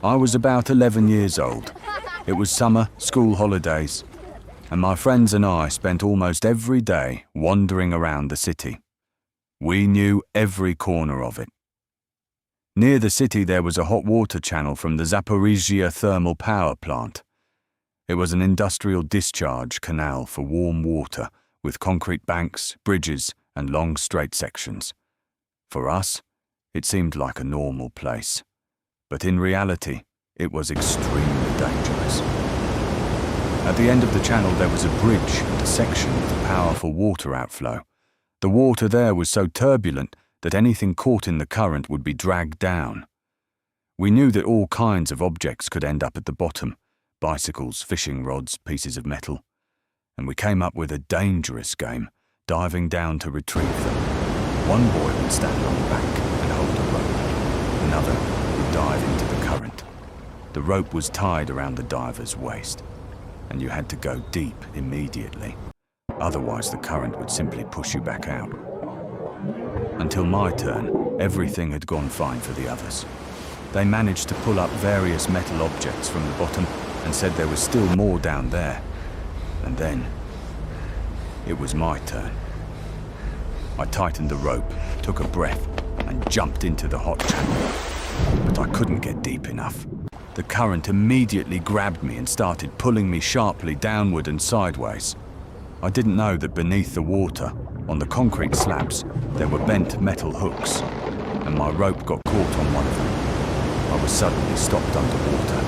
I was about 11 years old. It was summer, school holidays, and my friends and I spent almost every day wandering around the city. We knew every corner of it. Near the city there was a hot water channel from the Zaporizhzhia thermal power plant. It was an industrial discharge canal for warm water with concrete banks, bridges, and long straight sections. For us, it seemed like a normal place. But in reality, it was extremely dangerous. At the end of the channel there was a bridge and a section with powerful water outflow. The water there was so turbulent that anything caught in the current would be dragged down. We knew that all kinds of objects could end up at the bottom: bicycles, fishing rods, pieces of metal. And we came up with a dangerous game, diving down to retrieve them. One boy would stand on the bank and hold a rope. Another would dive into the current. The rope was tied around the diver's waist, and you had to go deep immediately. Otherwise, the current would simply push you back out. Until my turn, everything had gone fine for the others. They managed to pull up various metal objects from the bottom and said there was still more down there. And then, it was my turn. I tightened the rope, took a breath, and jumped into the hot channel. But I couldn't get deep enough. The current immediately grabbed me and started pulling me sharply downward and sideways. I didn't know that beneath the water, on the concrete slabs, there were bent metal hooks, and my rope got caught on one of them. I was suddenly stopped underwater.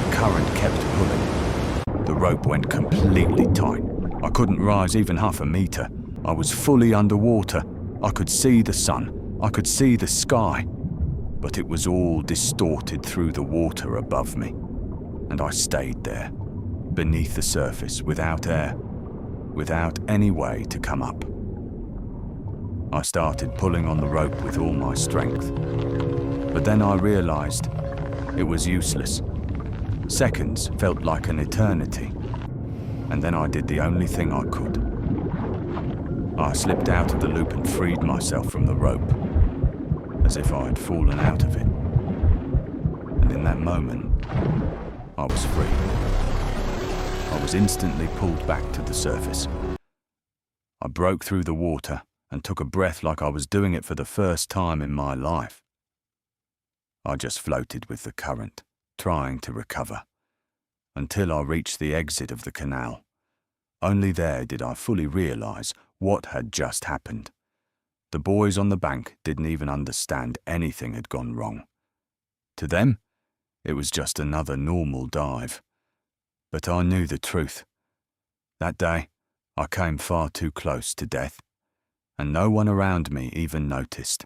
The current kept pulling. The rope went completely tight. I couldn't rise even half a meter. I was fully underwater. I could see the sun. I could see the sky. But it was all distorted through the water above me. And I stayed there, beneath the surface, without air, without any way to come up. I started pulling on the rope with all my strength. But then I realized it was useless. Seconds felt like an eternity. And then I did the only thing I could. I slipped out of the loop and freed myself from the rope, as if I had fallen out of it. And in that moment, I was free. I was instantly pulled back to the surface. I broke through the water and took a breath like I was doing it for the first time in my life. I just floated with the current, trying to recover, until I reached the exit of the canal. Only there did I fully realize what had just happened. The boys on the bank didn't even understand anything had gone wrong. To them, it was just another normal dive. But I knew the truth. That day, I came far too close to death, and no one around me even noticed.